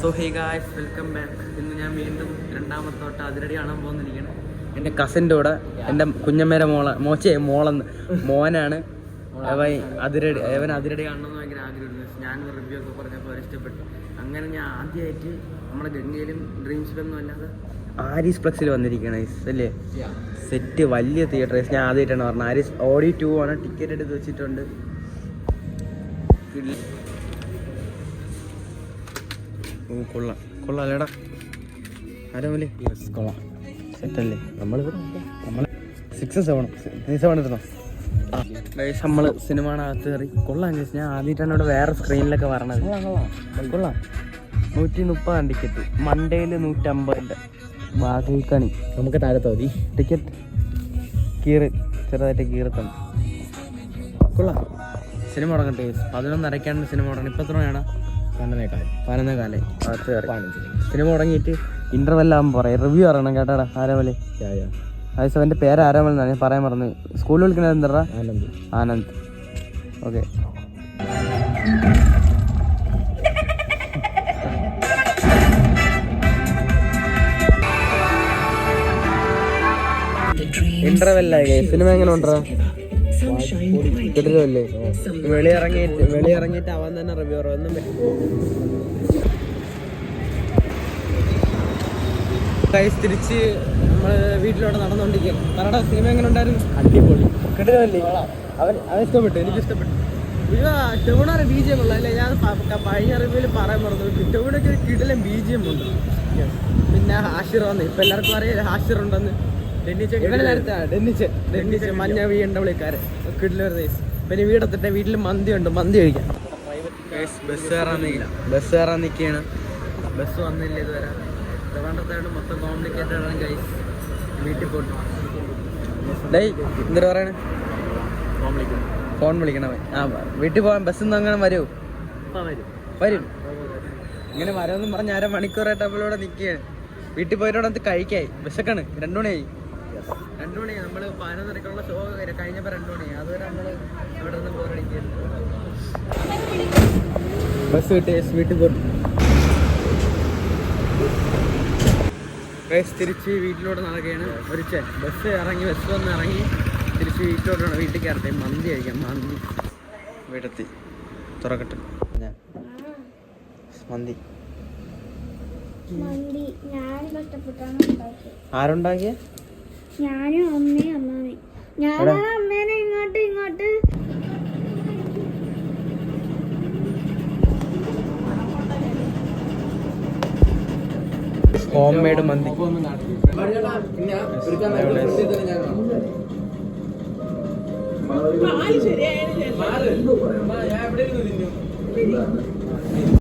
So hey guys, welcome back. ഇന്ന് ഞാൻ വീണ്ടും രണ്ടാമത്തെ തൊട്ട് അതിരടി കാണാൻ പോകുന്നിരിക്കുകയാണ്. എൻ്റെ കസിൻ്റെ കൂടെ എൻ്റെ കുഞ്ഞമ്മേരെ മോളെന്ന് മോനാണ് അവൻ അതിരടി കാണണമെന്ന് ഭയങ്കര ആഗ്രഹമുണ്ട്. ഞാൻ റിവ്യൂ ഒക്കെ പറഞ്ഞപ്പോൾ അവർ ഇഷ്ടപ്പെട്ടു. അങ്ങനെ ഞാൻ ആദ്യമായിട്ട് നമ്മുടെ ഗംഗയിലും ഡ്രീംസിലൊന്നും അല്ലാതെ ആരീസ് ഫ്ലെക്സിൽ വന്നിരിക്കുകയാണ് അല്ലേ. സെറ്റ് വലിയ തിയേറ്റർ. ഞാൻ ആദ്യമായിട്ടാണ് പറഞ്ഞത്. ആരീസ് ഓഡി 2 ആണ്. ടിക്കറ്റ് എടുത്ത് വെച്ചിട്ടുണ്ട്. കൊള്ളാം കൊള്ളാല്ലേടാ. ആരോമല്ലേ കൊള്ളാം, സെറ്റല്ലേ. നമ്മൾ 6 7 ഇരുന്നോ. നമ്മൾ സിനിമയുടെ കയറി. കൊള്ളാം ഗൈസ്. ഞാൻ ആദ്യമായിട്ടാണ് ഇവിടെ വേറെ സ്ക്രീനിലൊക്കെ പറഞ്ഞത്. കൊള്ളാം. 130 ടിക്കറ്റ്. മൺഡേയിൽ 150. ബാഗിക്കണി നമുക്ക് താഴത്തെ മതി. ടിക്കറ്റ് ചെറുതായിട്ട് കീറത്തണം. കൊള്ളാം. സിനിമ തുടങ്ങട്ടെ. 11:30 സിനിമ തുടങ്ങി. ഇപ്പം എത്ര വേണം? 11:15 അകത്ത് കയറി. സിനിമ തുടങ്ങിയിട്ട് ഇന്റർവെൽ ആകുമ്പോൾ പറയാം. റിവ്യൂ അറിയണം കേട്ടാടാ. ആരോമലേ അവൻ്റെ പേര് ആരോമൽ എന്നാണ്. ഞാൻ പറയാൻ പറഞ്ഞു. സ്കൂളിൽ വിളിക്കുന്നത് എന്താ? ആനന്ദ്. ഓക്കെ. ഇന്റർവെല്ലായി. സിനിമ എങ്ങനെ ഉണ്ടാ? കിട്ടില്ലേ? വെളിയിറങ്ങിയിട്ട് അവൻ തന്നെ റിവ്യൂ ഒന്നും തിരിച്ച് നമ്മൾ വീട്ടിലോട്ട് നടന്നുകൊണ്ടിരിക്കുകയാണ്. കന്നഡ സിനിമ എങ്ങനെ ഉണ്ടായിരുന്നു? അടിപൊളി. കിട്ടില്ലേ? അവൻ ഇഷ്ടപ്പെട്ടു. എനിക്ക് ഇഷ്ടപ്പെട്ടു. ടോണാറ് BGM ഉള്ള അല്ലേ. ഞാൻ പഴയ റിവ്യൂവിൽ പറയാൻ പറഞ്ഞു. ടോണൊക്കെ ഒരു കിടിലൻ BGM ഉണ്ട്. പിന്നെ ഹാഷിർ വന്ന് ഇപ്പം എല്ലാവർക്കും അറിയാം ഹാഷിർ ഉണ്ടെന്ന്. ഡെന്നിച്ച് മഞ്ഞ വീണ്ടവിളിക്കാരൻ കിടിലൊരു റേസ്. പിന്നെ വീടെത്തിട്ടെ വീട്ടിൽ മന്തി ഉണ്ട്. മന്തി കഴിക്കാം. ബസ് കയറാൻ നിൽക്കുകയാണ്. ബസ് വന്നില്ല ഇതുവരെ. ട്രിവാൻഡ്രത്തായിട്ട് മൊത്തം കോംപ്ലിക്കേറ്റഡ് ആണ് ഗൈസ്. വീട്ടിൽ പോയിട്ട് എന്തൊരു പറയണേ? ഫോൺ വിളിക്കണമേ. വീട്ടിൽ പോകാൻ ബസ്സിൽ അങ്ങനെ വരുമോ? വരും. ഇങ്ങനെ വരുമെന്നും പറഞ്ഞ് 1/2 മണിക്കൂറായിട്ട് അവളോടെ നിൽക്കുകയാണ്. വീട്ടിൽ പോയിട്ട് കഴിക്കായി. വിശക്കാണ്. 2 മണിയായി. 2 മണിയായി. നമ്മൾ 11:30 ഷോ കഴിഞ്ഞപ്പോൾ 2 മണിയായി. അതുവരെ നമ്മൾ അവിടെ നിന്ന് ബോറടിക്കുകയാണ്. ബസ് കിട്ടി. വീട്ടിൽ പോയി തിരിച്ച് വീട്ടിലോട്ട് നടക്കുകയാണ്. ഒരു ബസ് വന്ന് ഇറങ്ങി തിരിച്ച് വീട്ടിലോട്ടാണ്. വീട്ടിൽ കയറട്ടെ. മന്തി കഴിക്കാം. മന്തി വീടെത്തി. തുറക്കട്ടെ. മന്തി ആരുണ്ടാക്കിയ? ഞാനും അമ്മയും അമ്മാമയും. ഞാനാണ് അമ്മേനെ ഇങ്ങോട്ട് ഹോം മെയ്ഡ് മന്തി.